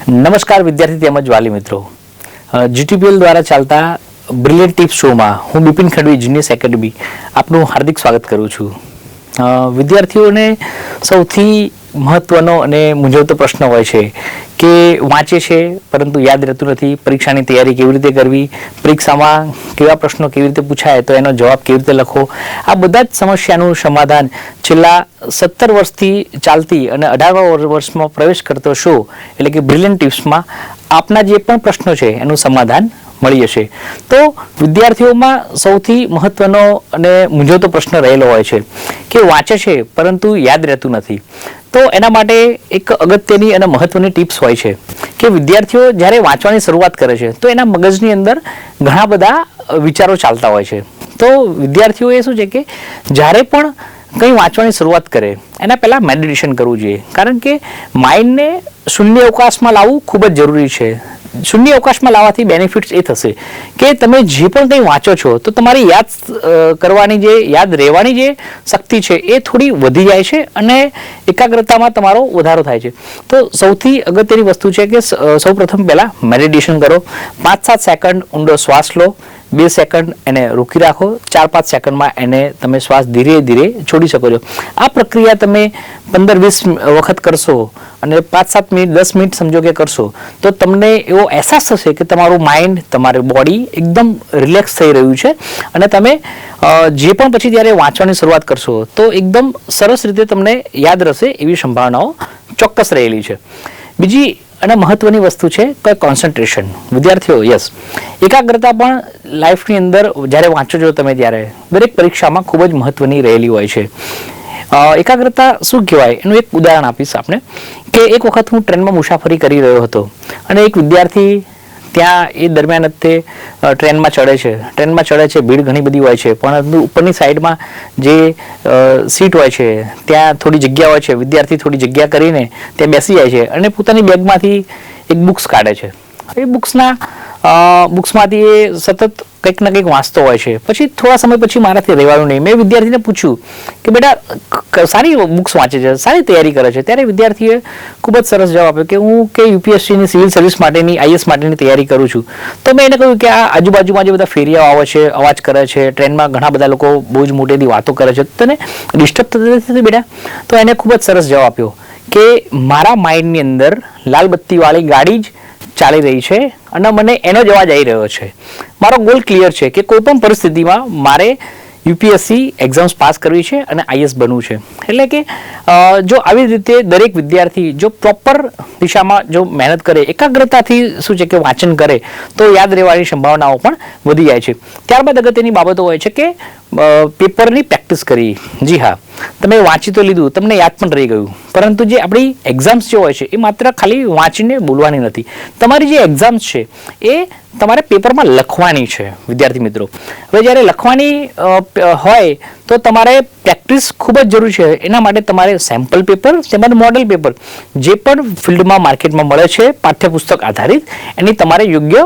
નમસ્કાર વિદ્યાર્થી તેમજ વાલી મિત્રો, જીટીપીએલ દ્વારા ચાલતા બ્રિલિયન્ટ ટિપ્સ શોમાં હું બિપિન ખડવી જીનિયસ એકેડમી આપનું હાર્દિક સ્વાગત કરું છું. વિદ્યાર્થીઓને સૌથી મહત્વનો અને મૂંઝવતો પ્રશ્ન હોય છે કે વાંચે છે પરંતુ યાદ રહેતું નથી, પરીક્ષાની તૈયારી કેવી રીતે કરવી, પરીક્ષામાં કેવા પ્રશ્નો કેવી રીતે પૂછાય તો એનો જવાબ કેવી રીતે લખવો. આ બધા જ સમસ્યાનું સમાધાન છેલ્લા 17 વર્ષથી ચાલતી અને 18મા વર્ષમાં પ્રવેશ કરતો શો એટલે કે બ્રિલિયન્ટ ટિપ્સમાં આપના જે પણ પ્રશ્નો છે એનું સમાધાન મળી જશે. તો વિદ્યાર્થીઓમાં સૌથી મહત્વનો અને મૂંઝવતો પ્રશ્ન રહેલો હોય છે કે વાંચે છે પરંતુ યાદ રહેતું નથી. તો એના માટે એક અગત્યની અને મહત્વની ટિપ્સ હોય છે કે વિદ્યાર્થીઓ જ્યારે વાંચવાની શરૂઆત કરે છે તો એના મગજની અંદર ઘણા બધા વિચારો ચાલતા હોય છે. તો વિદ્યાર્થીઓએ શું છે કે જ્યારે પણ કંઈ વાંચવાની શરૂઆત કરે એના પહેલાં મેડિટેશન કરવું જોઈએ, કારણ કે માઇન્ડને શૂન્ય અવકાશમાં લાવવું ખૂબ જ જરૂરી છે. શૂન્ય અવકાશમાં લાવવાથી બેનિફિટ્સ એ થશે કે તમે જે પણ કંઈ વાંચો છો તો તમારી યાદ કરવાની જે યાદ રહેવાની જે શક્તિ છે એ થોડી વધી જાય છે અને એકાગ્રતામાં તમારો વધારો થાય છે. તો સૌથી અગત્યની વસ્તુ છે કે સૌપ્રથમ પહેલાં મેડિટેશન કરો. 5-7 સેકન્ડ ઊંડો શ્વાસ લો, 2 સેકન્ડ એને રોકી રાખો, 4-5 સેકન્ડમાં એને તમે શ્વાસ ધીરે ધીરે છોડી શકો છો. આ પ્રક્રિયા તમે 15-20 વખત કરશો અને 5-7 મિનિટ 10 મિનિટ સમજો કે કરશો તો તમને એવો અહેસાસ થશે કે તમારું માઇન્ડ, તમારી બોડી એકદમ રિલેક્સ થઈ રહ્યું છે અને તમે જે પણ પછી જ્યારે વાંચવાની શરૂઆત કરશો તો એકદમ સરસ રીતે તમને યાદ રહેશે એવી સંભાવનાઓ ચોક્કસ રહેલી છે. બીજી અને મહત્વની વસ્તુ છે કે કોન્સન્ટ્રેશન. વિદ્યાર્થીઓ એકાગ્રતા પણ લાઈફની અંદર જ્યારે વાંચો છો તમે ત્યારે દરેક પરીક્ષામાં ખૂબ જ મહત્વની રહેલી હોય છે. એકાગ્રતા શું કહેવાય એનું એક ઉદાહરણ આપીશ આપને કે એક વખત હું ટ્રેનમાં મુસાફરી કરી રહ્યો હતો અને એક વિદ્યાર્થી ત્યાં એ દરમિયાન તે ટ્રેનમાં ચડે છે, ભીડ ઘણી બધી હોય છે પણ ઉપરની સાઈડમાં જે સીટ હોય છે ત્યાં થોડી જગ્યા હોય છે. વિદ્યાર્થી થોડી જગ્યા કરીને ત્યાં બેસી જાય છે અને પોતાની બેગમાંથી એક બુક્સ કાઢે છે. એ બુક્સમાંથી એ સતત કંઈક ને કંઈક વાંચતો હોય છે. પછી થોડા સમય પછી મારાથી રહેવાનું નહીં. મેં વિદ્યાર્થીને પૂછ્યું કે બેટા સારી બુક્સ વાંચે છે, સારી તૈયારી કરે છે. ત્યારે વિદ્યાર્થીએ ખૂબ જ સરસ જવાબ આપ્યો કે હું કે યુપીએસસીની સિવિલ સર્વિસ માટેની, આઈએસ માટેની તૈયારી કરું છું. તો મેં એને કહ્યું કે આ આજુબાજુમાં જે બધા ફેરિયાઓ આવે છે, અવાજ કરે છે, ટ્રેનમાં ઘણા બધા લોકો બહુ જ મોટેથી વાતો કરે છે, તને ડિસ્ટર્બ થતી નથી બેટા? તો એને ખૂબ જ સરસ જવાબ આપ્યો કે મારા માઇન્ડની અંદર લાલ બત્તીવાળી ગાડી જ ચાલી રહી છે અને મને એનો જ અવાજ આવી રહ્યો છે. મારો ગોલ ક્લિયર છે કે કોઈ પણ પરિસ્થિતિમાં મારે યુપીએસસી એક્ઝામ્સ પાસ કરવી છે અને આઈએસ બનવું છે. એટલે કે જો આવી રીતે દરેક વિદ્યાર્થી જો પ્રોપર દિશામાં જો મહેનત કરે, એકાગ્રતાથી શું છે કે વાંચન કરે તો યાદ રહેવાની સંભાવનાઓ પણ વધી જાય છે. ત્યારબાદ અગત્યની બાબતો હોય છે કે પેપરની પ્રેક્ટિસ કરી. જી હા, તમે વાંચી તો લીધું, તમને યાદ પણ રહી ગયું, પરંતુ જે આપણી એક્ઝામ્સ જે હોય છે એ માત્ર ખાલી વાંચીને બોલવાની નથી. તમારી જે એક્ઝામ્સ છે એ તમારે પેપરમાં લખવાની છે વિદ્યાર્થી મિત્રો. હવે જ્યારે લખવાની હોય તો તમારે પ્રેક્ટિસ ખૂબ જ જરૂરી છે. એના માટે તમારે સેમ્પલ પેપર તેમજ મોડેલ પેપર જે પણ ફિલ્ડમાં માર્કેટમાં મળે છે પાઠ્યપુસ્તક આધારિત, એની તમારે યોગ્ય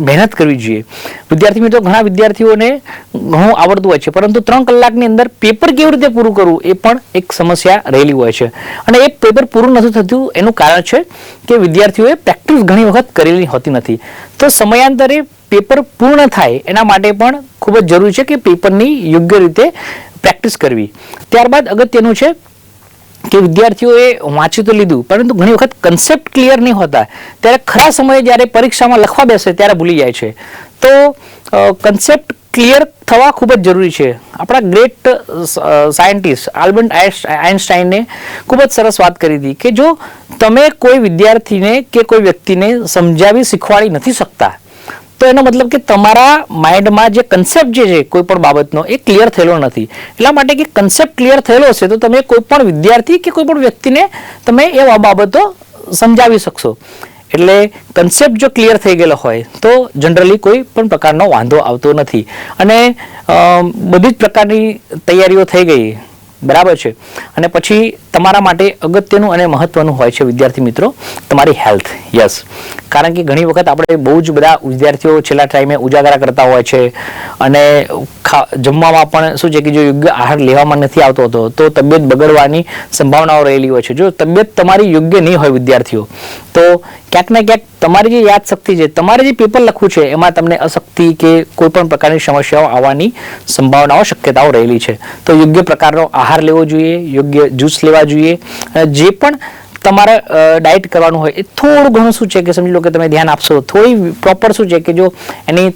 મહેનત કરવી જોઈએ. વિદ્યાર્થી મિત્રો, ઘણા વિદ્યાર્થીઓને ઘણું આવડતું હોય છે પરંતુ 3 કલાકની અંદર પેપર કેવી રીતે પૂરું કરવું એ પણ એક સમસ્યા રહેલી હોય છે અને એ પેપર પૂરું નથી થતું. એનું કારણ છે કે વિદ્યાર્થીઓએ પ્રેક્ટિસ ઘણી વખત કરેલી હોતી નથી. તો સમયાંતરે પેપર પૂર્ણ થાય એના માટે પણ ખૂબ જ જરૂરી છે કે પેપરની યોગ્ય રીતે પ્રેક્ટિસ કરવી. ત્યારબાદ અગત્યનું છે કે વિદ્યાર્થીઓએ વાંચી તો લીધું પરંતુ ઘણી વખત કન્સેપ્ટ ક્લિયર નહીં હોતા, ત્યારે ખરા સમયે જ્યારે પરીક્ષામાં લખવા બેસે ત્યારે ભૂલી જાય છે. તો કન્સેપ્ટ ક્લિયર થવા ખૂબ જ જરૂરી છે. આપણા ગ્રેટ સાયન્ટિસ્ટ આલ્બર્ટ આઇન્સ્ટાઈને ખૂબ જ સરસ વાત કરી હતી કે જો તમે કોઈ વિદ્યાર્થીને કે કોઈ વ્યક્તિને સમજાવી શીખવાડી નથી શકતા તો એનો મતલબ કે તમારા માઇન્ડમાં જે કન્સેપ્ટ જે છે કોઈ પણ બાબતનો એ ક્લિયર થયેલો નથી. એટલા માટે કે કન્સેપ્ટ ક્લિયર થયેલો હશે તો તમે કોઈ પણ વિદ્યાર્થી કે કોઈ પણ વ્યક્તિને તમે એ બાબતો સમજાવી શકશો. એટલે કન્સેપ્ટ જો ક્લિયર થઈ ગયેલો હોય તો જનરલી કોઈ પણ પ્રકારનો વાંધો આવતો નથી અને બધી જ પ્રકારની તૈયારીઓ થઈ ગઈ. બરાબર છે. અને પછી તમારા માટે અગત્યનું અને મહત્વનું હોય છે વિદ્યાર્થી મિત્રો તમારી હેલ્થ. યસ, કારણ કે ઘણી વખત આપણે બહુ જ બધા વિદ્યાર્થીઓ છેલ્લા ટાઈમે ઉજાગરા કરતા હોય છે અને જમવામાં પણ શું છે કે જો યોગ્ય આહાર લેવામાં નથી આવતો હતો તો તબિયત બગડવાની સંભાવનાઓ રહેલી હોય છે. જો તબિયત તમારી યોગ્ય નહીં હોય વિદ્યાર્થીઓ તો ક્યાંક ને ક્યાંક તમારી જે યાદશક્તિ છે, તમારે જે પેપર લખવું છે એમાં તમને અશક્તિ કે કોઈ પણ પ્રકારની સમસ્યાઓ આવવાની સંભાવનાઓ, શક્યતાઓ રહેલી છે. તો યોગ્ય પ્રકારનો આહાર લેવો જોઈએ, યોગ્ય જ્યુસ લેવા જોઈએ. જે પણ તમારે ડાયટ કરવાનું હોય એ થોડું ઘણું શું છે કે સમજી લો કે તમે ધ્યાન આપશો, થોડી પ્રોપર શું છે કે જો એની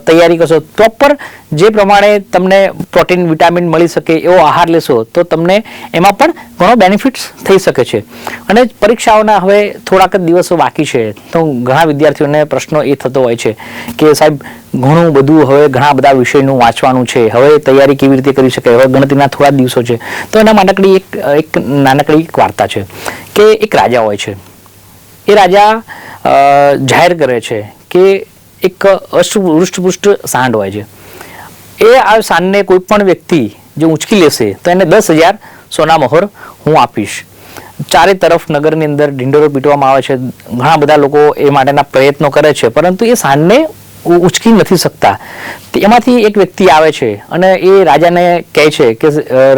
તૈયારી કરશો, પ્રોપર જે પ્રમાણે તમને પ્રોટીન વિટામિન મળી શકે એવો આહાર લેશો તો તમને એમાં પણ ઘણો બેનિફિટ્સ થઈ શકે છે. અને પરીક્ષાઓના હવે થોડાક જ દિવસો બાકી છે તો ઘણા વિદ્યાર્થીઓને પ્રશ્નો એ થતો હોય છે કે સાહેબ ઘણું બધું હવે ઘણા બધા વિષયનું વાંચવાનું છે, હવે તૈયારી કેવી રીતે કરી શકાય, હવે ગણતરીના થોડા દિવસો છે. તો એના એક નાનકડી વાર્તા છે કે એક રાજા હોય છે. એ રાજા જાહેર કરે છે કે એક હૃષ્ટપુષ્ટ સાંડ હોય છે. એ આ સાંડને કોઈ પણ વ્યક્તિ જે ઉંચકી લેશે તો એને 10,000 સોના મહોર હું આપીશ. ચારે તરફ નગરની અંદર ઢીંડોરો પીટવામાં આવે છે. ઘણા બધા લોકો એ માટેના પ્રયત્નો કરે છે પરંતુ એ સાંડને ઉંચકી નથી શકતા. એમાંથી એક વ્યક્તિ આવે છે અને એ રાજાને કહે છે કે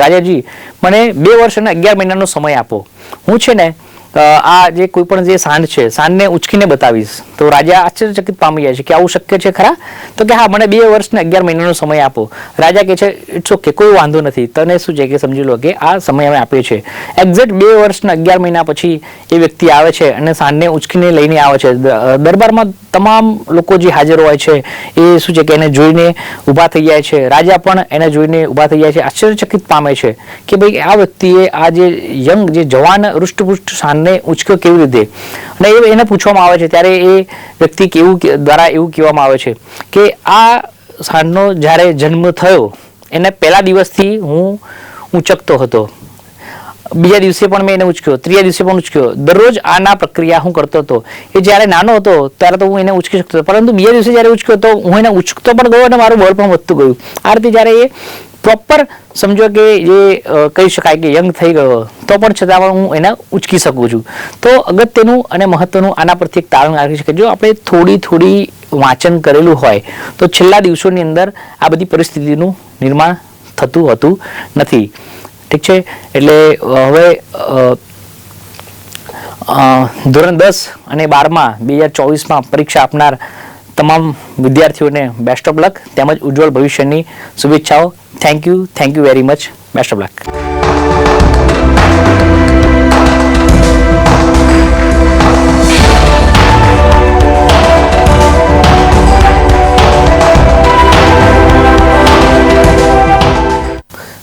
રાજાજી મને 2 વર્ષ અને 11 મહિનાનો સમય આપો, હું છે ને આ જે કોઈ પણ જે સાંડ છે સાંડને ઉચકીને બતાવીશ. તો રાજા આશ્ચર્યચકિત પામી જાય છે કે આવું શક્ય છે ખરા? તો કે હા, મને 2 વર્ષ ને 11 મહિનાનો સમય આપો. રાજા કહે છે ઇટ્સ ઓકે, કોઈ વાંધો નથી, તને શું છે કે સમજી લો કે આ સમય અમે આપીએ છીએ. એક્ઝેક્ટ 2 વર્ષ ને 11 મહિના પછી એ વ્યક્તિ આવે છે અને સાંડને ઉચકીને લઈને આવે છે. દરબારમાં તમામ લોકો જે હાજર હોય છે એ શું છે કે એને જોઈને ઊભા થઈ જાય છે. રાજા પણ એને જોઈને ઊભા થઈ જાય છે, આશ્ચર્યચકિત પામે છે કે ભાઈ આ વ્યક્તિએ આ જે યંગ જે જવાન હૃષ્ટપુષ્ટ સાંડને ઉચક્યો કેવી રીતે. અને એને પૂછવામાં આવે છે ત્યારે એ વ્યક્તિ દ્વારા એવું કહેવામાં આવે છે કે આ સાંડનો જ્યારે જન્મ થયો એને પહેલા દિવસથી હું ઉંચકતો હતો, બીજા દિવસે પણ મેં એને ઉચક્યો, ત્રીજા દિવસે પણ ઉચક્યો, દરરોજ આના પ્રક્રિયા હું કરતો હતો. એ જ્યારે નાનો હતો ત્યારે તો હું એને ઉચકી શકતો હતો પરંતુ બીજા દિવસે જ્યારે ઉચક્યો તો હું એને ઉચકતો પણ ગયો અને મારું બળ પણ વધતું ગયું. આ રીતે જ્યારે એ પ્રોપર સમજો કે જે કહી શકાય કે યંગ થઈ ગયો તો પણ છતાં પણ હું એને ઉચકી શકું છું. તો અગત્યનું અને મહત્વનું આના પરથી એક તારણ રાખી શકે, જો આપણે થોડી વાંચન કરેલું હોય તો છેલ્લા દિવસોની અંદર આ બધી પરિસ્થિતિનું નિર્માણ થતું હોતું નથી. ઠીક છે, એટલે હવે ધોરણ 10 અને 12માં 2024માં પરીક્ષા આપનાર તમામ વિદ્યાર્થીઓને બેસ્ટ ઓફ લક તેમજ ઉજ્જવળ ભવિષ્યની શુભેચ્છાઓ. Thank you very much. Best of luck.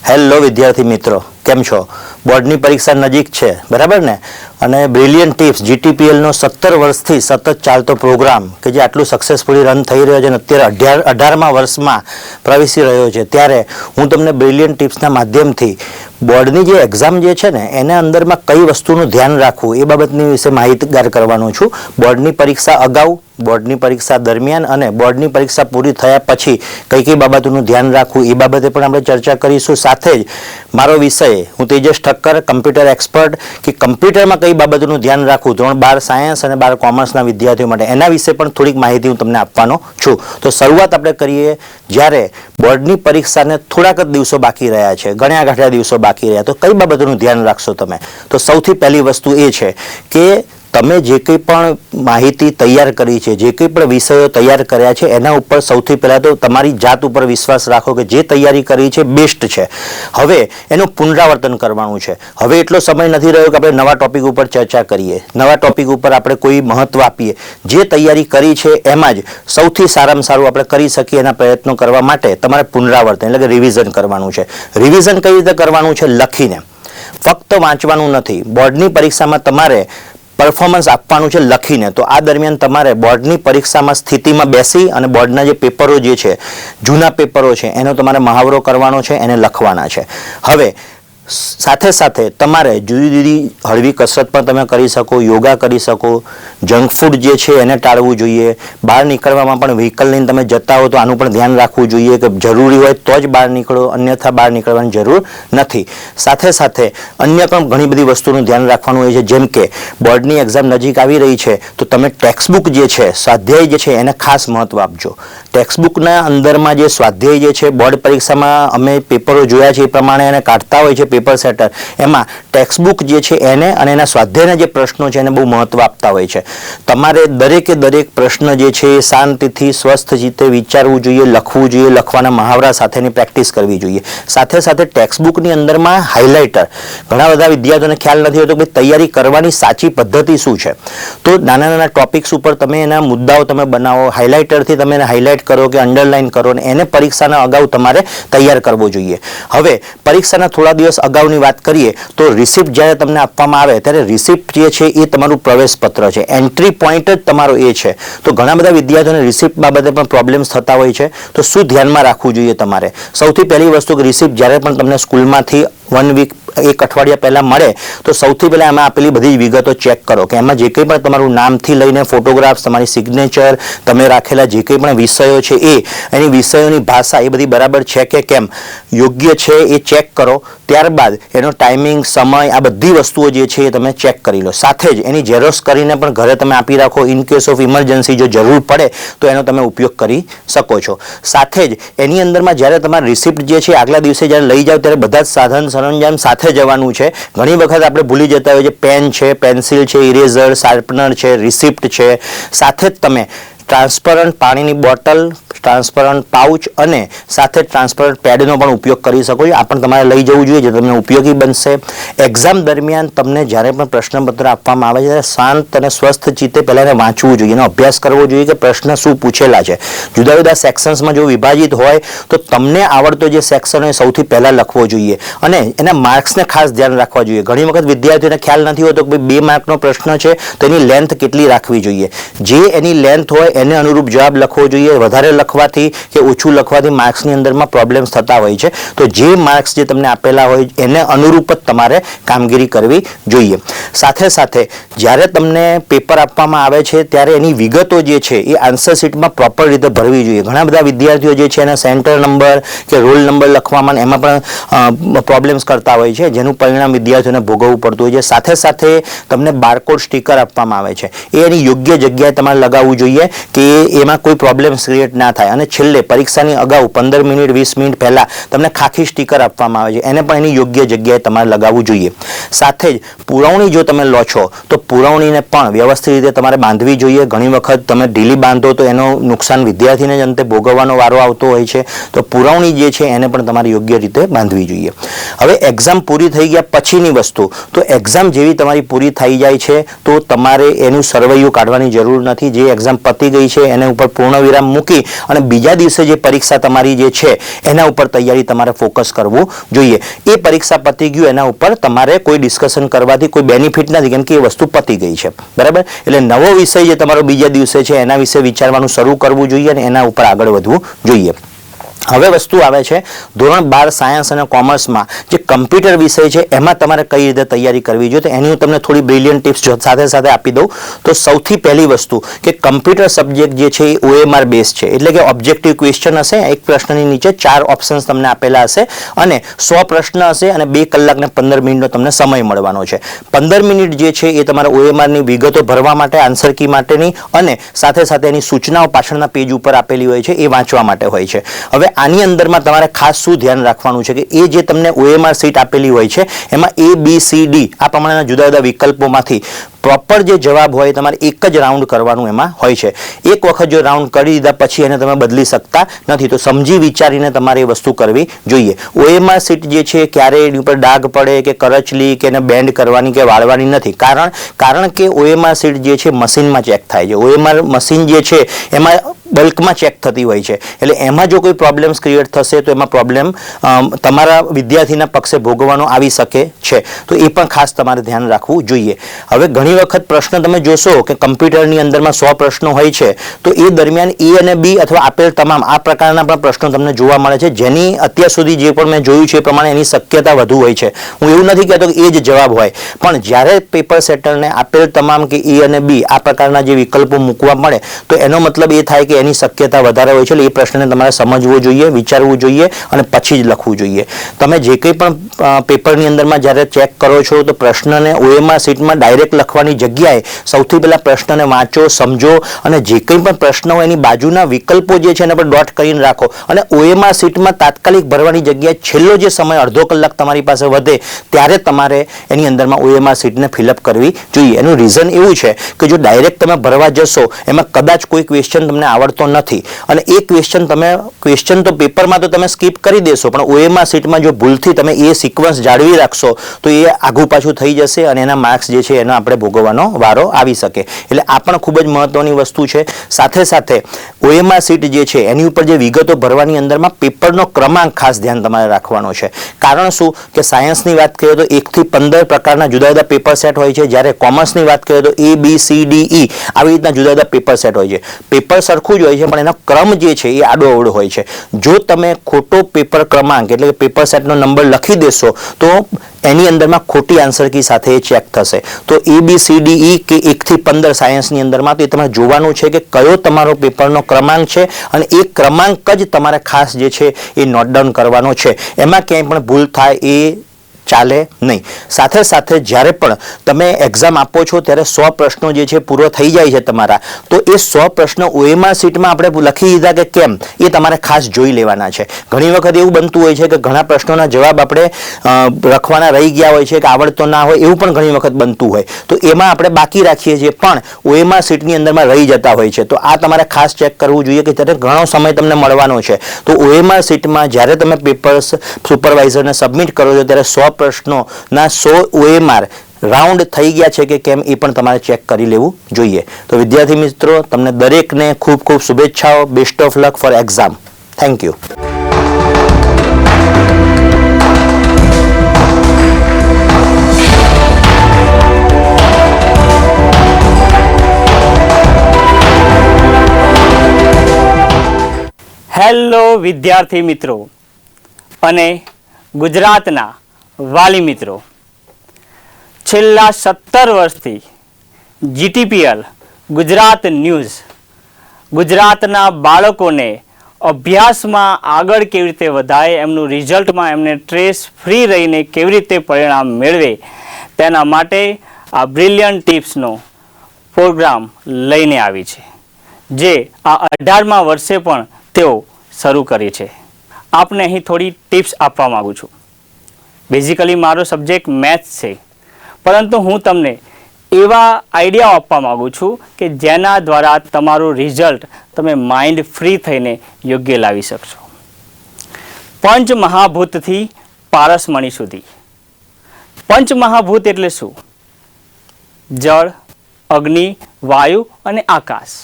Hello વિદ્યાર્થી મિત્રો, કેમ છો? બોર્ડની પરીક્ષા નજીક છે, બરાબર ને? અને બ્રિલિયન્ટ ટિપ્સ GTPLનો 17 વર્ષથી સતત ચાલતો પ્રોગ્રામ કે જે આટલું સક્સેસફુલી રન થઈ રહ્યો છે અને અત્યારે 18મા વર્ષમાં પ્રવેશી રહ્યો છે, ત્યારે હું તમને બ્રિલિયન્ટ ટિપ્સના માધ્યમથી બોર્ડની જે એક્ઝામ જે છે ને એના અંદરમાં કઈ વસ્તુનું ધ્યાન રાખવું એ બાબતની વિશે માહિતગાર કરવાનો છું. બોર્ડની પરીક્ષા અગાઉ, બોર્ડની પરીક્ષા દરમિયાન અને બોર્ડની પરીક્ષા પૂરી થયા પછી કઈ બાબતોનું ધ્યાન રાખવું એ બાબતે પણ આપણે ચર્ચા કરીશું. સાથે જ મારો વિષય, હું તેજસ ઠક્કર, કમ્પ્યુટર એક્સપર્ટ, કે કમ્પ્યુટરમાં કઈ બાબતોનું ધ્યાન રાખવું ધોરણ 12 સાયન્સ અને 12 કોમર્સના વિદ્યાર્થીઓ માટે, એના વિશે પણ થોડીક માહિતી હું તમને આપવાનો છું. તો શરૂઆત આપણે કરીએ જ્યારે બોર્ડની પરીક્ષાને થોડાક જ દિવસો બાકી રહ્યા છે, ગણ્યા ગાંઠ્યા દિવસો બાકી રહ્યા, તો કઈ બાબતોનું ધ્યાન રાખશો તમે? તો સૌથી પહેલી વસ્તુ એ છે કે તમે જે કંઈ પણ માહિતી તૈયાર કરી છે, જે કંઈ પણ વિષયો તૈયાર કર્યા છે એના ઉપર સૌથી પહેલાં તો તમારી જાત ઉપર વિશ્વાસ રાખો કે જે તૈયારી કરી છે બેસ્ટ છે. હવે એનું પુનરાવર્તન કરવાનું છે. હવે એટલો સમય નથી રહ્યો કે આપણે નવા ટોપિક ઉપર ચર્ચા કરીએ, નવા ટોપિક ઉપર આપણે કોઈ મહત્વ આપીએ. જે તૈયારી કરી છે એમાં જ સૌથી સારામાં સારું આપણે કરી શકીએ એના પ્રયત્નો કરવા માટે તમારે પુનરાવર્તન એટલે કે રિવિઝન કરવાનું છે. રિવિઝન કઈ રીતે કરવાનું છે? લખીને, ફક્ત વાંચવાનું નથી. બોર્ડની પરીક્ષામાં તમારે પરફોર્મન્સ આપવાનું છે લખીને. તો આ દરમિયાન તમારે બોર્ડની પરીક્ષામાં સ્થિતિમાં બેસી અને બોર્ડના જે પેપરો જે છે, જૂના પેપરો છે, એનો તમારે મહાવરો કરવાનો છે, એને લખવાના છે. હવે સાથે સાથે તમારે જુદી જુદી હળવી કસરત પણ તમે કરી શકો, યોગા કરી શકો, જંક ફૂડ જે છે એને ટાળવું જોઈએ, બહાર નીકળવામાં પણ વ્હીકલ લઈને તમે જતા હો તો આનું પણ ધ્યાન રાખવું જોઈએ કે જરૂરી હોય તો જ બહાર નીકળો, અન્યથા બહાર નીકળવાની જરૂર નથી. સાથે સાથે અન્ય પણ ઘણી બધી વસ્તુનું ધ્યાન રાખવાનું હોય છે, જેમ કે બોર્ડની એક્ઝામ નજીક આવી રહી છે તો તમે ટેક્સ્ટબુક જે છે, સ્વાધ્યાય જે છે એને ખાસ મહત્વ આપજો. ટેક્સ્ટબુકના અંદરમાં જે સ્વાધ્યાય જે છે, બોર્ડ પરીક્ષામાં અમે પેપરો જોયા છે એ પ્રમાણે એને કાઢતા હોય છે પેપર સેટર, એમાં ટેક્સ્ટબુક જે છે એને અને એના સ્વાધ્યાયના જે પ્રશ્નો છે એને બહુ મહત્વ આપતા હોય છે. તમારે દરેકે દરેક પ્રશ્ન જે છે એ શાંતિથી સ્વસ્થ રીતે વિચારવું જોઈએ, લખવું જોઈએ, લખવાના મહાવરા સાથેની પ્રેક્ટિસ કરવી જોઈએ. સાથે સાથે ટેક્સ્ટબુકની અંદરમાં હાઇલાઇટર, ઘણા બધા વિદ્યાર્થીઓને ખ્યાલ નથી હોતો કે તૈયારી કરવાની સાચી પદ્ધતિ શું છે. તો નાના નાના ટોપિક્સ ઉપર તમે એના મુદ્દાઓ તમે બનાવો, હાઇલાઇટરથી તમે એને હાઇલાઇટ કરો કે અંડરલાઇન કરો અને એને પરીક્ષાના અગાઉ તમારે તૈયાર કરવો જોઈએ. હવે પરીક્ષાના થોડા દિવસ અગાઉની વાત કરીએ તો રિસિપ્ટ જ્યારે તમને આપવામાં આવે ત્યારે રિસિપ્ટ જે છે એ તમારું પ્રવેશપત્ર છે, એન્ટ્રી પોઈન્ટ જ તમારો એ છે. તો ઘણા બધા વિદ્યાર્થીઓને રિસિપ્ટ બાબતે પણ પ્રોબ્લેમ્સ થતા હોય છે. તો શું ધ્યાનમાં રાખવું જોઈએ તમારે? સૌથી પહેલી વસ્તુ કે રિસિપ્ટ જ્યારે પણ તમને સ્કૂલમાંથી 1 વીક, એક અઠવાડિયા પહેલા મળે તો સૌથી પહેલા એમાં આપેલી બધી વિગતો ચેક કરો કે એમાં જે કંઈ પણ તમારું નામથી લઈને ફોટોગ્રાફ્સ, તમારી સિગ્નેચર, તમે રાખેલા જે કંઈ પણ વિષયો છે એની વિષયોની ભાષા એ બધી બરાબર છે કે કેમ, યોગ્ય છે એ ચેક કરો. ત્યારબાદ એનો ટાઈમિંગ, સમય, આ બધી વસ્તુઓ જે છે એ તમે ચેક કરી લો. સાથે જ એની ઝેરોક્સ કરીને પણ ઘરે તમે આપી રાખો. ઇન કેસ ઓફ ઇમરજન્સી જો જરૂર પડે તો એનો તમે ઉપયોગ કરી શકો છો. સાથે જ એની અંદરમાં જ્યારે તમારા રિસિપ્ટ જે છે આગલા દિવસે જ્યારે લઈ જાઓ ત્યારે બધા જ સાધન સરંજામ સાથે જવાનું છે. ઘણી વખત આપણે ભૂલી જતા હોય છે, પેન છે, પેન્સિલ છે, ઇરેઝર, શાર્પનર છે, રિસિપ્ટ છે. સાથે જ તમે ટ્રાન્સપરન્ટ પાણીની બોટલ, ટ્રાન્સપરન્ટ પાઉચ અને સાથે ટ્રાન્સપરન્ટ પેડનો પણ ઉપયોગ કરી શકો છો. આ પણ તમારે લઈ જવું જોઈએ જે તમને ઉપયોગી બનશે. એક્ઝામ દરમિયાન તમને જ્યારે પણ પ્રશ્નપત્ર આપવામાં આવે છે ત્યારે શાંત અને સ્વસ્થ ચિત્તે પહેલાં એને વાંચવું જોઈએ, એનો અભ્યાસ કરવો જોઈએ કે પ્રશ્ન શું પૂછેલા છે. જુદા જુદા સેક્શન્સમાં જો વિભાજિત હોય તો તમને આવડતો જે સેક્શન હોય સૌથી પહેલાં લખવો જોઈએ અને એના માર્ક્સને ખાસ ધ્યાન રાખવા જોઈએ. ઘણી વખત વિદ્યાર્થીઓને ખ્યાલ નથી હોતો કે 2 માર્કનો પ્રશ્ન છે તો એની લેન્થ કેટલી રાખવી જોઈએ. જે એની લેન્થ હોય એને અનુરૂપ જવાબ લખવો જોઈએ. વધારે લખવાથી કે ઓછું લખવાથી માર્ક્સની અંદરમાં પ્રોબ્લેમ્સ થતા હોય છે. તો જે માર્ક્સ જે તમને આપેલા હોય એને અનુરૂપ જ તમારે કામગીરી કરવી જોઈએ. સાથે સાથે જ્યારે તમને પેપર આપવામાં આવે છે ત્યારે એની વિગતો જે છે એ આન્સર શીટમાં પ્રોપર રીતે ભરવી જોઈએ. ઘણા બધા વિદ્યાર્થીઓ જે છે એના સેન્ટર નંબર કે રોલ નંબર લખવામાં એમાં પણ પ્રોબ્લેમ્સ કરતા હોય છે, જેનું પરિણામ વિદ્યાર્થીઓને ભોગવવું પડતું હોય છે. સાથે સાથે તમને બારકોડ સ્ટીકર આપવામાં આવે છે, એ એની યોગ્ય જગ્યાએ તમારે લગાવવું જોઈએ કે એમાં કોઈ પ્રોબ્લેમ્સ ક્રિએટ ના થાય. અને છેલ્લે પરીક્ષાની અગાઉ 15 મિનિટ 20 મિનિટ પહેલા તમને ખાખી સ્ટીકર આપવામાં આવે છે, એને પણ એની યોગ્ય જગ્યાએ તમારે લગાવવું જોઈએ. સાથે જ પુરવણી જો તમે લો છો તો પુરવણીને પણ વ્યવસ્થિત રીતે તમારે બાંધવી જોઈએ. ઘણી વખત તમે ઢીલી બાંધો તો એનું નુકસાન વિદ્યાર્થીને જ અંતે ભોગવવાનો વારો આવતો હોય છે. તો પુરવણી જે છે એને પણ તમારે યોગ્ય રીતે બાંધવી જોઈએ. હવે એક્ઝામ પૂરી થઈ ગયા પછીની વસ્તુ, તો એક્ઝામ જેવી તમારી પૂરી થઈ જાય છે તો તમારે એનું સરવૈયું કાઢવાની જરૂર નથી. જે એક્ઝામ પતી ગઈ છે એને ઉપર પૂર્ણ વિરામ મૂકી અને બીજા દિવસે જે પરીક્ષા તમારી જે છે એના ઉપર તૈયારી તમારે ફોકસ કરવું જોઈએ. એ પરીક્ષા પતી ગયું એના ઉપર તમારે કોઈ ડિસ્કશન કરવાથી કોઈ બેનિફિટ નથી, કેમ કે એ વસ્તુ પતી ગઈ છે, બરાબર. એટલે નવો વિષય જે તમારો બીજા દિવસે છે એના વિશે વિચારવાનું શરૂ કરવું જોઈએ અને એના ઉપર આગળ વધવું જોઈએ. હવે વસ્તુ આવે છે ધોરણ 12 સાયન્સ અને કોમર્સમાં જે કમ્પ્યુટર વિષય છે એમાં તમારે કઈ રીતે તૈયારી કરવી જોઈએ. તો એની હું તમને થોડી બ્રિલિયન્ટ ટિપ્સ સાથે સાથે આપી દઉં. તો સૌથી પહેલી વસ્તુ કે કમ્પ્યુટર સબ્જેક્ટ જે છે એ OMR બેઝ છે, એટલે કે ઓબ્જેક્ટિવ ક્વેશ્ચન હશે. એક પ્રશ્નની નીચે 4 ઓપ્શન્સ તમને આપેલા હશે અને 100 પ્રશ્ન હશે અને 2 કલાક ને 15 મિનિટનો તમને સમય મળવાનો છે. 15 મિનિટ જે છે એ તમારા OMRની વિગતો ભરવા માટે, આન્સર કી માટેની અને સાથે સાથે એની સૂચનાઓ પાછળના પેજ ઉપર આપેલી હોય છે એ વાંચવા માટે હોય છે. હવે આની અંદરમાં તમારે ખાસ શું ધ્યાન રાખવાનું છે કે એ જે તમને OMR સીટ આપેલી હોય છે એમાં ABCD આ પ્રમાણેના જુદા જુદા વિકલ્પોમાંથી પ્રોપર જે જવાબ હોય તમારે એક જ રાઉન્ડ કરવાનું એમાં હોય છે. એક વખત જો રાઉન્ડ કરી દીધા પછી એને તમે બદલી શકતા નથી. તો સમજી વિચારીને તમારે એ વસ્તુ કરવી જોઈએ. OMR સીટ જે છે ક્યારે એની ઉપર ડાઘ પડે કે કરચલી કે એને બેન્ડ કરવાની કે વાળવાની નથી. કારણ કે OMR સીટ જે છે મશીનમાં ચેક થાય છે. OMR મશીન જે છે એમાં બલ્કમાં ચેક થતી હોય છે. એટલે એમાં જો કોઈ પ્રોબ્લેમ્સ ક્રિએટ થશે તો એમાં પ્રોબ્લેમ તમારા વિદ્યાર્થીના પક્ષે ભોગવવાનો આવી શકે છે. તો એ પણ ખાસ તમારે ધ્યાન રાખવું જોઈએ. હવે ઘણી વખત પ્રશ્ન તમે જોશો કે કમ્પ્યુટરની અંદરમાં 100 પ્રશ્નો હોય છે, તો એ દરમિયાન એ અને બી અથવા આપેલ તમામ આ પ્રકારના પણ પ્રશ્નો તમને જોવા મળે છે, જેની અત્યાર સુધી જે પણ મેં જોયું છે એ પ્રમાણે એની શક્યતા વધુ હોય છે. હું એવું નથી કહેતો કે એ જ જવાબ હોય, પણ જ્યારે પેપર સેટરને આપેલ તમામ કે એ અને બી આ પ્રકારના જે વિકલ્પો મૂકવા મળે તો એનો મતલબ એ થાય કે એની શક્યતા વધારે હોય છે. એટલે એ પ્રશ્નને તમારે સમજવો જોઈએ, વિચારવું જોઈએ અને પછી જ લખવું જોઈએ. તમે જે કંઈ પણ પેપરની અંદરમાં જ્યારે ચેક કરો છો તો પ્રશ્નને OMR શીટમાં ડાયરેક્ટ લખવાની જગ્યાએ સૌથી પહેલાં પ્રશ્નને વાંચો, સમજો અને જે કંઈ પણ પ્રશ્ન હોય એની બાજુના વિકલ્પો જે છે એના પર ડોટ કરીને રાખો. અને OMR શીટમાં તાત્કાલિક ભરવાની જગ્યાએ છેલ્લો જે સમય અડધો કલાક તમારી પાસે વધે ત્યારે તમારે એની અંદરમાં OMR શીટને ફિલઅપ કરવી જોઈએ. એનું રીઝન એવું છે કે જો ડાયરેક્ટ તમે ભરવા જશો એમાં કદાચ કોઈ ક્વેશ્ચન તમને આવડતો નથી અને એ ક્વેશ્ચન તો પેપરમાં તો તમે સ્કીપ કરી દેશો, પણ OMR શીટમાં જો ભૂલથી તમે એ સિક્વન્સ જાળવી રાખશો તો એ આઘું પાછું થઈ જશે અને એના માર્ક્સ જે છે એનો આપણે ભોગવવાનો વારો આવી શકે. એટલે આ પણ ખૂબ જ મહત્વની વસ્તુ છે. સાથે સાથે OMR શીટ જે છે એની ઉપર જે વિગતો ભરવાની અંદરમાં પેપરનો ક્રમાંક ખાસ ધ્યાન તમારે રાખવાનો છે. કારણ શું કે સાયન્સની વાત કરીએ તો 1 થી 15 પ્રકારના જુદા જુદા પેપર સેટ હોય છે, જ્યારે કોમર્સની વાત કરીએ તો A, B, C, D, E આવી રીતના જુદા જુદા પેપર સેટ હોય છે. પેપર સરખું જ હોય છે પણ એનો ક્રમ જે છે એ આડો અવળો હોય છે. જો તમે ખોટો પેપર ક્રમાંક એટલે કે પેપર સેટનો નંબર લખી દેશો તો એની અંદરમાં ખોટી આન્સર કી સાથે એ ચેક થશે. તો A, B, C, D, E કે 1 થી 15 સાયન્સની અંદરમાં તો એ તમારે જોવાનું છે કે કયો તમારો પેપરનો ક્રમાંક છે અને એ ક્રમાંક જ તમારે ખાસ જે છે એ નોટ ડાઉન કરવાનો છે. એમાં ક્યાંય પણ ભૂલ થાય એ ચાલે નહીં. સાથે સાથે જ્યારે પણ તમે એક્ઝામ આપો છો ત્યારે 100 પ્રશ્નો જે છે પૂરો થઈ જાય છે તમારા, તો એ 100 પ્રશ્નો OMR શીટમાં આપણે લખી દીધા કે કેમ એ તમારે ખાસ જોઈ લેવાના છે. ઘણી વખત એવું બનતું હોય છે કે ઘણા પ્રશ્નોના જવાબ આપણે લખવાના રહી ગયા હોય છે કે આવડતો ના હોય, એવું પણ ઘણી વખત બનતું હોય, તો એમાં આપણે બાકી રાખીએ છીએ પણ OMR શીટની અંદરમાં રહી જતા હોય છે. તો આ તમારે ખાસ ચેક કરવું જોઈએ કે ત્યારે ઘણો સમય તમને મળવાનો છે. તો OMR શીટમાં જ્યારે તમે પેપર્સ સુપરવાઇઝરને સબમિટ કરો છો ત્યારે 100 પ્રશ્નોના 100 OMR રાઉન્ડ થઈ ગયા છે કે કેમ એ પણ તમારે ચેક કરી લેવું જોઈએ. તો વિદ્યાર્થી મિત્રો, તમને દરેકને ખૂબ ખૂબ શુભેચ્છાઓ. Best of luck four exam. Thank you. Hello વિદ્યાર્થી મિત્રો અને ગુજરાતના વાલી મિત્રો, છેલ્લા 17 વર્ષથી GTPL ગુજરાત ન્યૂઝ ગુજરાતના બાળકોને અભ્યાસમાં આગળ કેવી રીતે વધાય, એમનું રિઝલ્ટમાં એમને સ્ટ્રેસ ફ્રી રહીને કેવી રીતે પરિણામ મેળવે તેના માટે આ બ્રિલિયન્ટ ટિપ્સનો પ્રોગ્રામ લઈને આવી છે, જે આ 18મા વર્ષે પણ તેઓ શરૂ કરી છે. આપને અહીં થોડી ટિપ્સ આપવા માગું છું. બેઝિકલી મારો સબ્જેક્ટ મેથ્સ છે, પરંતુ હું તમને એવા આઈડિયા આપવા માગું છું કે જેના દ્વારા તમારું રિઝલ્ટ તમે માઇન્ડ ફ્રી થઈને યોગ્ય લાવી શકશો. પંચમહાભૂતથી પારસમણી સુધી. પંચમહાભૂત એટલે શું? જળ, અગ્નિ, વાયુ અને આકાશ.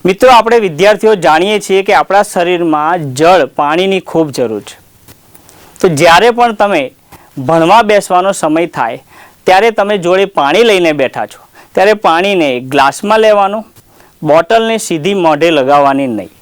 મિત્રો, આપણે વિદ્યાર્થીઓ જાણીએ છીએ કે આપણા શરીરમાં જળ, પાણીની ખૂબ જરૂર છે. તો જ્યારે પણ તમે ભણવા બેસવાનો સમય થાય ત્યારે તમે જોડે પાણી લઈને બેઠા છો ત્યારે પાણીને ગ્લાસમાં લેવાનું, બોટલને સીધી મોઢે લગાવવાની નહીં.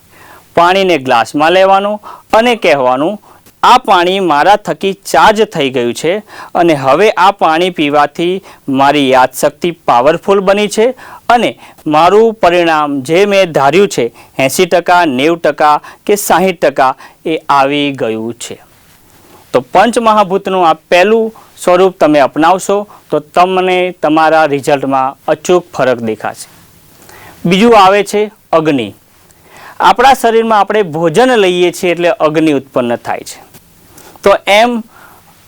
પાણીને ગ્લાસમાં લેવાનું અને કહેવાનું, આ પાણી મારા થકી ચાર્જ થઈ ગયું છે અને હવે આ પાણી પીવાથી મારી યાદશક્તિ પાવરફુલ બની છે અને મારું પરિણામ જે મેં ધાર્યું છે 80%, 90% કે 60% એ આવી ગયું છે. તો પંચમહાભૂતનું આ પહેલું સ્વરૂપ તમે અપનાવશો તો તમને તમારા રિઝલ્ટમાં અચૂક ફરક દેખાશે. બીજું આવે છે અગ્નિ. આપણા શરીરમાં આપણે ભોજન લઈએ છીએ એટલે અગ્નિ ઉત્પન્ન થાય છે. તો એમ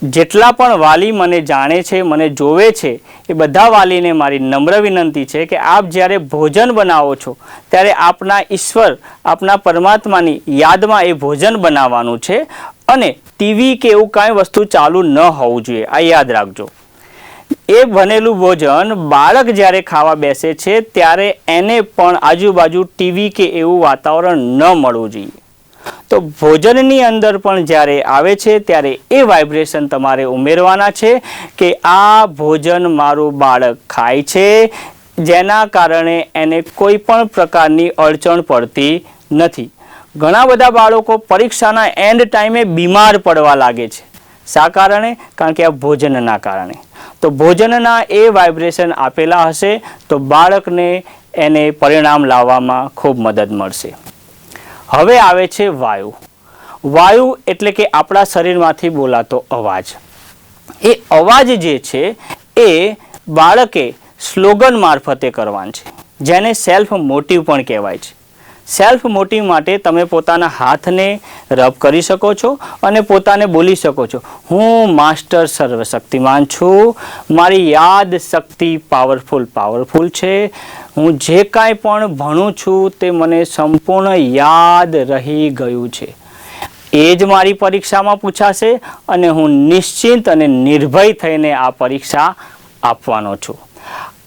જેટલા પણ વાલી મને જાણે છે, મને જોવે છે, એ બધા વાલીને મારી નમ્ર વિનંતી છે કે આપ જ્યારે ભોજન બનાવો છો ત્યારે આપના ઈશ્વર, આપના પરમાત્માની યાદમાં એ ભોજન બનાવવાનું છે અને ટીવી કે એવું કાંઈ વસ્તુ ચાલુ ન હોવું જોઈએ. આ યાદ રાખજો. એ બનેલું ભોજન બાળક જ્યારે ખાવા બેસે છે ત્યારે એને પણ આજુબાજુ ટીવી કે એવું વાતાવરણ ન મળવું જોઈએ. તો ભોજનની અંદર પણ જ્યારે આવે છે ત્યારે એ વાઇબ્રેશન તમારે ઉમેરવાના છે કે આ ભોજન મારું બાળક ખાય છે, જેના કારણે એને કોઈ પણ પ્રકારની અડચણ પડતી નથી. ઘણા બધા બાળકો પરીક્ષાના એન્ડ ટાઈમે બીમાર પડવા લાગે છે. શા કારણે? કારણ કે આ ભોજનના કારણે. તો ભોજનના એ વાઇબ્રેશન આપેલા હશે તો બાળકને એને પરિણામ લાવવામાં ખૂબ મદદ મળશે. હવે આવે છે વાયુ. વાયુ એટલે કે આપણા શરીરમાંથી બોલાતો અવાજ. એ અવાજ જે છે એ બાળકે સ્લોગન મારફતે કરવાનું છે, જેને સેલ્ફ મોટિવ પણ કહેવાય છે. સેલ્ફ મોટિવ માટે તમે પોતાના હાથને રબ કરી શકો છો અને પોતાને બોલી શકો છો, હું માસ્ટર સર્વશક્તિમાન છું, મારી યાદ શક્તિ પાવરફુલ છે, હું જે કાંઈ પણ ભણું છું તે મને સંપૂર્ણ યાદ રહી ગયું છે. એ જ મારી પરીક્ષામાં પૂછાશે અને હું નિશ્ચિંત અને નિર્ભય થઈને આ પરીક્ષા આપવાનો છું.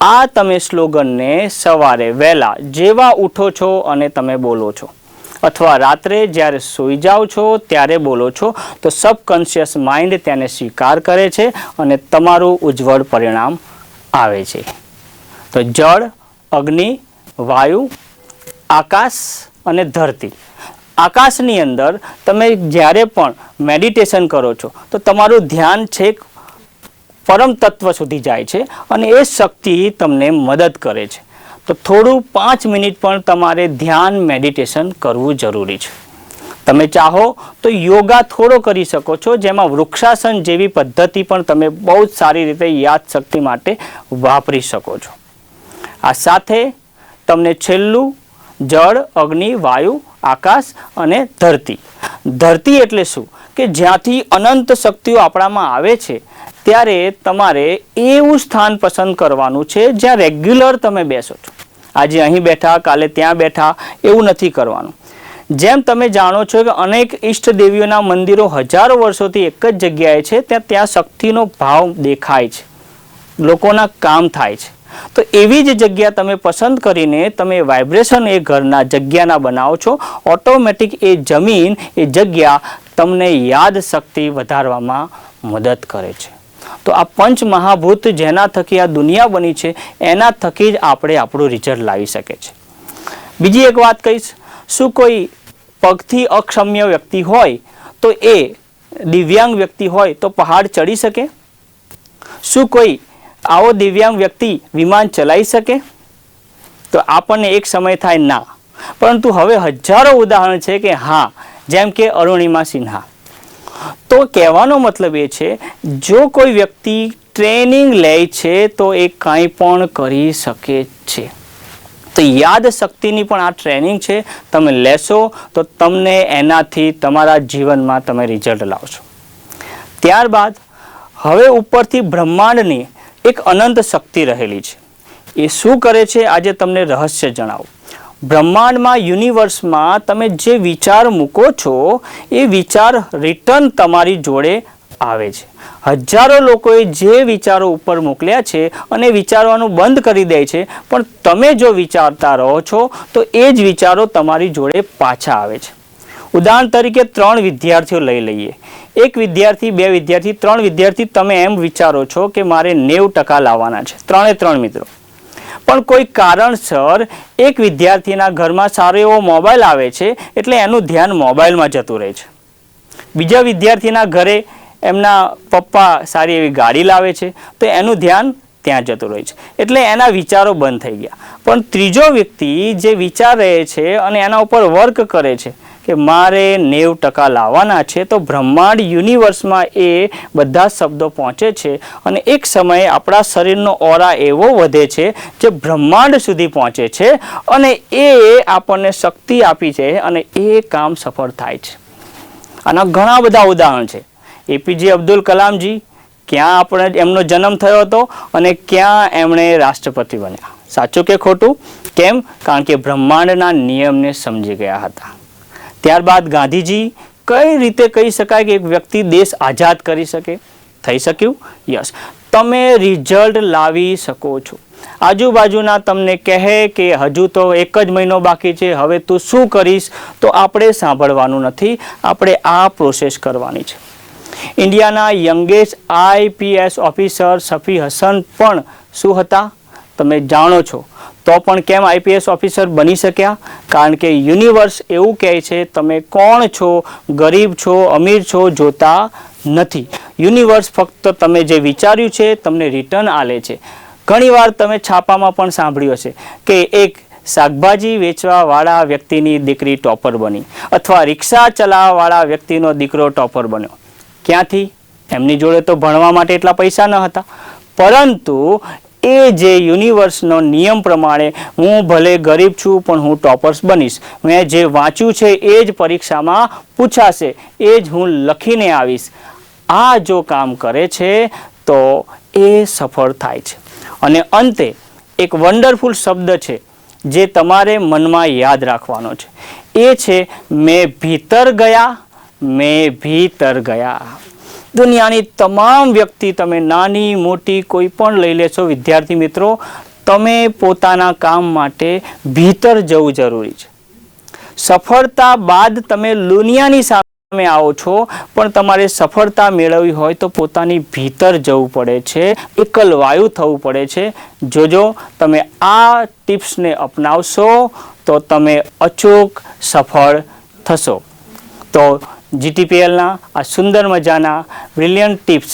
આ તમે સ્લોગનને સવારે વહેલા જેવા ઉઠો છો અને તમે બોલો છો, અથવા રાત્રે જ્યારે સૂઈ જાઓ છો ત્યારે બોલો છો, તો સબકોન્શિયસ માઇન્ડ તેને સ્વીકાર કરે છે અને તમારું ઉજ્જવળ પરિણામ આવે છે. તો જળ, અગ્નિ, વાયુ, આકાશ અને ધરતી. આકાશની અંદર તમે જ્યારે પણ મેડિટેશન કરો છો તો તમારું ધ્યાન છેક પરમ તત્વ સુધી જાય છે અને એ શક્તિ તમને મદદ કરે છે. તો થોડું 5 મિનિટ પણ તમારે ધ્યાન મેડિટેશન કરવું જરૂરી છે. તમે ચાહો તો યોગા થોડો કરી શકો છો, જેમાં વૃક્ષાસન જેવી પદ્ધતિ પણ તમે બહુ જ સારી રીતે યાદશક્તિ માટે વાપરી શકો છો. આ સાથે તમને છેલ્લું જળ, અગ્નિ, વાયુ, આકાશ અને ધરતી. ધરતી એટલે શું કે જ્યાંથી અનંત શક્તિઓ આપણામાં આવે છે ત્યારે તમારે એવું સ્થાન પસંદ કરવાનું છે જ્યાં રેગ્યુલર તમે બેસો છો. આજે અહીં બેઠા, કાલે ત્યાં બેઠા એવું નથી કરવાનું. જેમ તમે જાણો છો કે અનેક ઈષ્ટ દેવીઓના મંદિરો હજારો વર્ષોથી એક જ જગ્યાએ છે, ત્યાં શક્તિનો ભાવ દેખાય છે, લોકોના કામ થાય છે. તો એવી જ જગ્યા તમે પસંદ કરીને તમે વાઇબ્રેશન એ ઘરના જગ્યાના બનાવો છો, ઓટોમેટિક એ જમીન, એ જગ્યા તમને યાદ શક્તિ વધારવામાં મદદ કરે છે. તો આ પંચ મહાભૂત જેના થકી આ દુનિયા બની છે એના થકી જ આપણે આપણું રિઝલ્ટ લાવી શકે છે. બીજી એક વાત કહીશ, શું કોઈ પગથી અક્ષમ્ય વ્યક્તિ હોય તો એ દિવ્યાંગ વ્યક્તિ હોય તો પહાડ ચડી શકે? શું કોઈ આવો દિવ્યાંગ વ્યક્તિ વિમાન ચલાવી શકે? તો આપણને એક સમય થાય ના, પરંતુ હવે હજારો ઉદાહરણ છે કે હા, જેમ કે અરુણિમા સિન્હા. તો કહેવાનો મતલબ એ છે, જો કોઈ વ્યક્તિ ટ્રેનિંગ લે છે તો એ કંઈ પણ કરી શકે છે. તો યાદ શક્તિની પણ આ ટ્રેનિંગ છે, તમે લેશો તો તમને એનાથી તમારા જીવનમાં તમે રિઝલ્ટ લાવશો. ત્યારબાદ હવે ઉપરથી બ્રહ્માંડની એક અનંત શક્તિ રહેલી છે. એ શું કરે છે આજે તમને રહસ્ય જણાવું. બ્રહ્માંડમાં, યુનિવર્સમાં તમે જે વિચાર મૂકો છો એ વિચાર રિટર્ન તમારી જોડે આવે છે. હજારો લોકોએ જે વિચારો ઉપર મોકલ્યા છે અને વિચારવાનું બંધ કરી દે છે, પણ તમે જો વિચારતા રહો છો તો એ જ વિચારો તમારી જોડે પાછા આવે છે. ઉદાહરણ તરીકે 3 વિદ્યાર્થીઓ લઈ લઈએ. 1 વિદ્યાર્થી, 2 વિદ્યાર્થી, 3 વિદ્યાર્થી. તમે એમ વિચારો છો કે મારે 90% લાવવાના છે, 3 મિત્રો. પણ કોઈ કારણસર એક વિદ્યાર્થીના ઘરમાં સારો એવો મોબાઈલ આવે છે એટલે એનું ધ્યાન મોબાઈલમાં જતું રહે છે. બીજા વિદ્યાર્થીના ઘરે એમના પપ્પા સારી એવી ગાડી લાવે છે તો એનું ધ્યાન ત્યાં જતું રહે છે, એટલે એના વિચારો બંધ થઈ ગયા. પણ ત્રીજો વ્યક્તિ જે વિચાર રહે છે અને એના ઉપર વર્ક કરે છે કે મારે 90% લાવવાના છે, તો બ્રહ્માંડ, યુનિવર્સમાં એ બધા શબ્દો પહોંચે છે અને એક સમયે આપણા શરીરનો ઓરા એવો વધે છે જે બ્રહ્માંડ સુધી પહોંચે છે અને એ આપણને શક્તિ આપી છે અને એ કામ સફળ થાય છે. આના ઘણા બધા ઉદાહરણ છે. એપીજે અબ્દુલ કલામજી, ક્યાં આપણે એમનો જન્મ થયો હતો અને ક્યાં એમણે રાષ્ટ્રપતિ બન્યા. સાચું કે ખોટું? કેમ? કારણ કે બ્રહ્માંડના નિયમને સમજી ગયા હતા. ત્યારબાદ ગાંધીજી, કઈ રીતે કહી શકાય કે એક વ્યક્તિ દેશ આઝાદ કરી શકે? થઈ શક્યું? યસ. તમે રિઝલ્ટ લાવી શકો છો. આજુબાજુના તમને કહે કે હજુ તો 1 જ મહિનો બાકી છે, હવે તું શું કરીશ, તો આપણે સાંભળવાનું નથી, આપણે આ પ્રોસેસ કરવાની છે. ઇન્ડિયાના યંગેસ્ટ IPS ઓફિસર સફી હસન પણ શું હતા તમે જાણો છો. તો પણ કેમ IPS ઓફિસર બની શક્યા? કારણ કે યુનિવર્સ એવું કહે છે તમે કોણ છો, ગરીબ છો, અમીર છો જોતા નથી. યુનિવર્સ ફક્ત તમે જે વિચાર્યું છે તમને રિટર્ન આલે છે. ઘણીવાર તમે છાપામાં પણ સાંભળ્યું હશે કે એક શાકભાજી વેચવાવાળા વ્યક્તિની દીકરી ટોપર બની અથવા રિક્ષા ચલાવવાવાળા વ્યક્તિનો દીકરો ટોપર બન્યો. ક્યાંથી? એમની જોડે તો ભણવા માટે એટલા પૈસા ન હતા, પરંતુ એ જે યુનિવર્સનો નિયમ પ્રમાણે હું ભલે ગરીબ છું પણ હું ટોપર્સ બનીશ, મેં જે વાંચ્યું છે એ જ પરીક્ષામાં પૂછાશે, એ જ હું લખીને આવીશ. આ જો કામ કરે છે તો એ સફળ થાય છે. અને અંતે એક વન્ડરફુલ શબ્દ છે જે તમારે મનમાં યાદ રાખવાનો છે, એ છે મેં ભીતર ગયા, મેં ભીતર ગયા. દુનિયાની તમામ વ્યક્તિ, તમે નાની મોટી કોઈ પણ લઈ લેશો વિદ્યાર્થી મિત્રો, તમે પોતાના કામ માટે ભીતર જવું જરૂરી છે. સફળતા બાદ તમે દુનિયાની સામે આવો છો, પણ તમારે સફળતા મેળવવી હોય તો પોતાની ભીતર જવું પડે છે, એકલવાયુ થવું પડે છે. જોજો તમે આ ટિપ્સને અપનાવશો તો તમે અચૂક સફળ થશો. તો GTPLના આ સુંદર મજાના બ્રિલિયન્ટ ટિપ્સ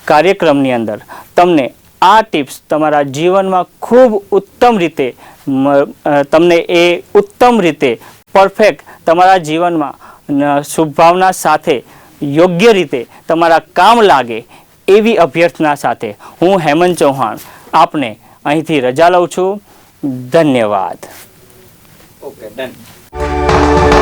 કાર્યક્રમની અંદર તમને આ ટિપ્સ તમારા જીવનમાં ખૂબ ઉત્તમ રીતે તમને એ ઉત્તમ રીતે પરફેક્ટ તમારા જીવનમાં શુભભાવના સાથે યોગ્ય રીતે તમારા કામ લાગે એવી અભ્યર્થના સાથે હું હેમંત ચૌહાણ આપને અહીંથી રજા લઉં છું. ધન્યવાદ. Okay, done.